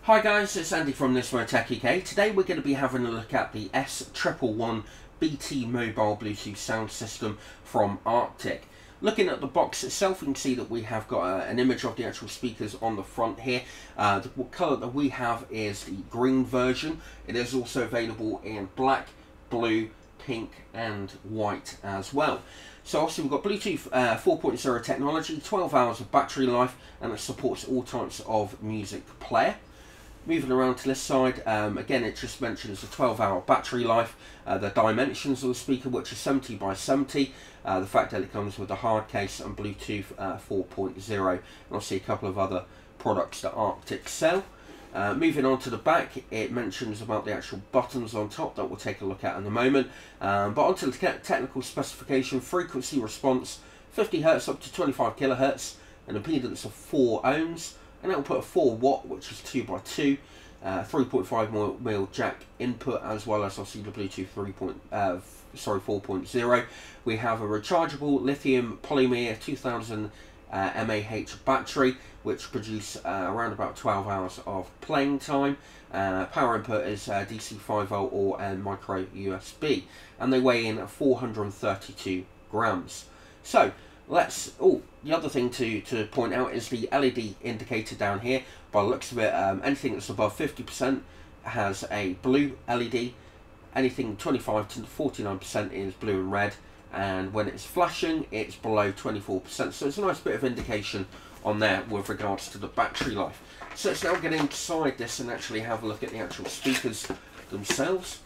Hi guys, it's Andy from NismoTechUK. Today we're going to be having a look at the S111 BT mobile Bluetooth sound system from Arctic. Looking at the box itself, you can see that we have got an image of the actual speakers on the front here. The colour that we have is the green version. It is also available in black, blue, pink and white as well. So obviously we've got Bluetooth 4.0 technology, 12 hours of battery life, and it supports all types of music player. Moving around to this side, again it just mentions a 12-hour battery life, the dimensions of the speaker, which is 70 by 70, the fact that it comes with a hard case and Bluetooth 4.0, and obviously a couple of other products that Arctic sell. Moving on to the back, it mentions about the actual buttons on top that we'll take a look at in a moment. But onto the technical specification: frequency response 50 Hz up to 25 kHz, an impedance of 4 ohms, an output of 4 watt, which is 2x2, 3.5mm jack input, as well as obviously the Bluetooth 4.0. We have a rechargeable lithium polymer 2000 mAh battery, which produce around about 12 hours of playing time. Power input is DC 5V or micro USB, and they weigh in at 432 grams. So the other thing to point out is the LED indicator down here. By the looks of it, anything that's above 50% has a blue LED, anything 25 to 49% is blue and red, and when it's flashing it's below 24%, so it's a nice bit of indication on there with regards to the battery life. So let's now get inside this and actually have a look at the actual speakers themselves.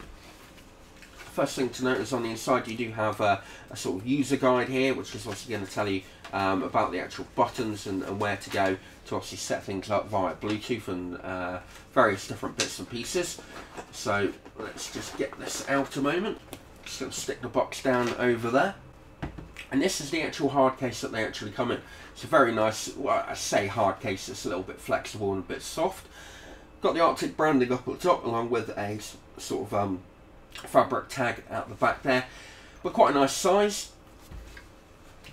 First thing to note is on the inside you do have a sort of user guide here, which is obviously going to tell you about the actual buttons and where to go to obviously set things up via Bluetooth and various different bits and pieces. So let's just get this out a moment. Just going to stick the box down over there. And this is the actual hard case that they actually come in. It's a very nice, well, I say hard case, it's a little bit flexible and a bit soft. Got the Arctic branding up at the top along with a sort of fabric tag at the back there, but quite a nice size.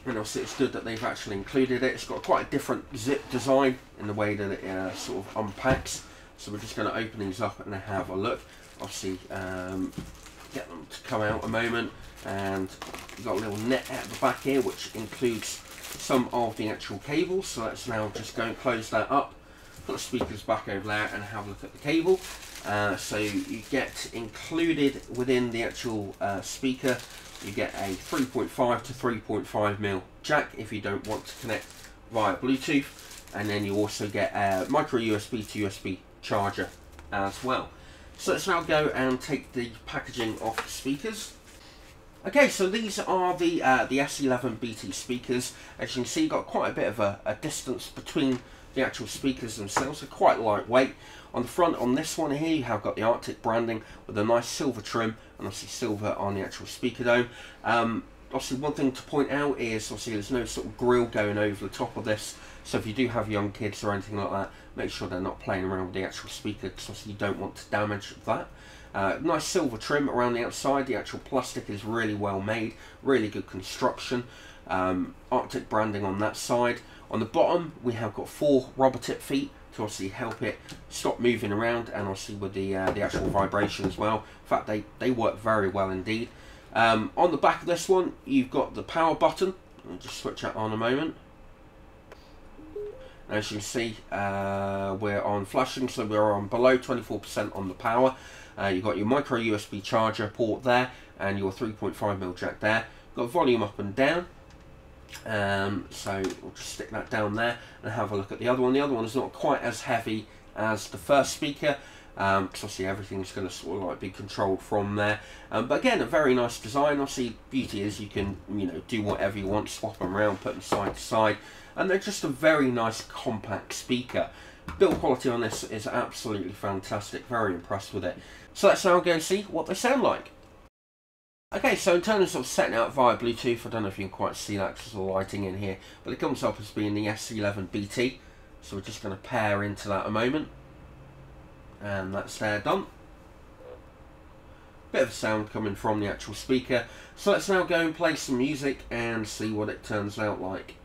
And obviously it's good that they've actually included it. It's got quite a different zip design in the way that it sort of unpacks. So we're just going to open these up and have a look. Obviously get them to come out a moment, and you've got a little net at the back here which includes some of the actual cables. So let's now just go and close that up, put the speakers back over there and have a look at the cable. So you get included within the actual speaker, you get a 3.5 to 3.5mm jack if you don't want to connect via Bluetooth, and then you also get a micro USB to USB charger as well. So let's now go and take the packaging off the speakers. Okay, so these are the S111 BT speakers. As you can see, you've got quite a bit of a distance between the actual speakers themselves. They're quite lightweight. On the front, on this one here, you have got the Arctic branding with a nice silver trim, and obviously silver on the actual speaker dome. Obviously, one thing to point out is obviously there's no sort of grill going over the top of this. So if you do have young kids or anything like that, make sure they're not playing around with the actual speaker, because obviously you don't want to damage that. Nice silver trim around the outside. The actual plastic is really well made, really good construction. Arctic branding on that side. On the bottom we have got 4 rubber tip feet to obviously help it stop moving around, and obviously with the actual vibration as well. In fact, they work very well indeed. On the back of this one you've got the power button. I'll just switch that on a moment. As you can see, we're on flashing, so we're on below 24% on the power. You've got your micro USB charger port there and your 3.5mm jack there. Got volume up and down. So we'll just stick that down there and have a look at the other one. The other one is not quite as heavy as the first speaker, because obviously everything's going to sort of like be controlled from there. But again, a very nice design. Obviously, beauty is you can do whatever you want, swap them around, put them side to side, and they're just a very nice compact speaker. Build quality on this is absolutely fantastic. Very impressed with it. So let's now go and see what they sound like. Okay, so in terms of setting out via Bluetooth, I don't know if you can quite see that because there's the lighting in here, but it comes up as being the S111 BT. So we're just going to pair into that a moment, and that's there done. Bit of sound coming from the actual speaker. So let's now go and play some music and see what it turns out like.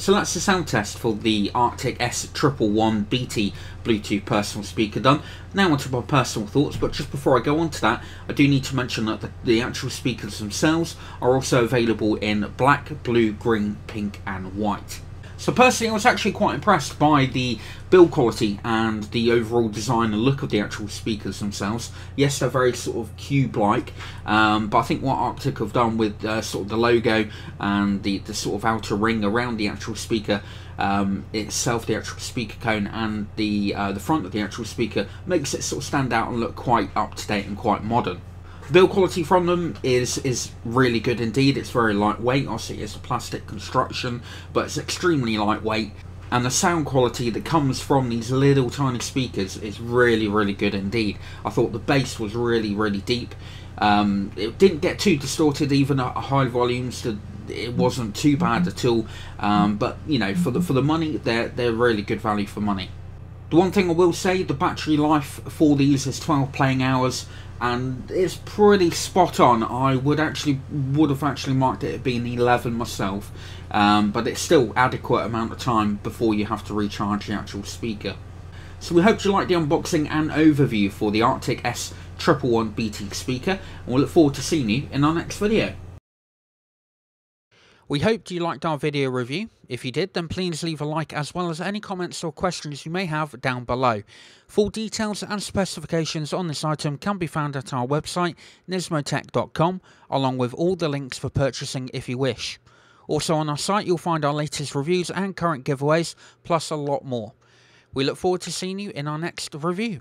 So that's the sound test for the Arctic S111 BT Bluetooth personal speaker done. Now onto my personal thoughts, but just before I go on to that, I do need to mention that the actual speakers themselves are also available in black, blue, green, pink and white. So personally, I was actually quite impressed by the build quality and the overall design and look of the actual speakers themselves. Yes, they're very sort of cube-like, but I think what Arctic have done with sort of the logo and the sort of outer ring around the actual speaker itself, the actual speaker cone, and the front of the actual speaker makes it sort of stand out and look quite up-to-date and quite modern. Build quality from them is really good indeed. It's very lightweight. Obviously it's a plastic construction, but it's extremely lightweight, and the sound quality that comes from these little tiny speakers is really good indeed. I thought the bass was really deep. It didn't get too distorted even at high volumes. It wasn't too bad at all, but you know, for the money, they're really good value for money. The one thing I will say, the battery life for these is 12 playing hours, and it's pretty spot on. I would have actually marked it at being 11 myself, but it's still adequate amount of time before you have to recharge the actual speaker. So we hope you liked the unboxing and overview for the Arctic S111 BT speaker, and we look forward to seeing you in our next video. We hope you liked our video review. If you did, then please leave a like, as well as any comments or questions you may have down below. Full details and specifications on this item can be found at our website, NismoTech.com, along with all the links for purchasing if you wish. Also on our site you'll find our latest reviews and current giveaways, plus a lot more. We look forward to seeing you in our next review.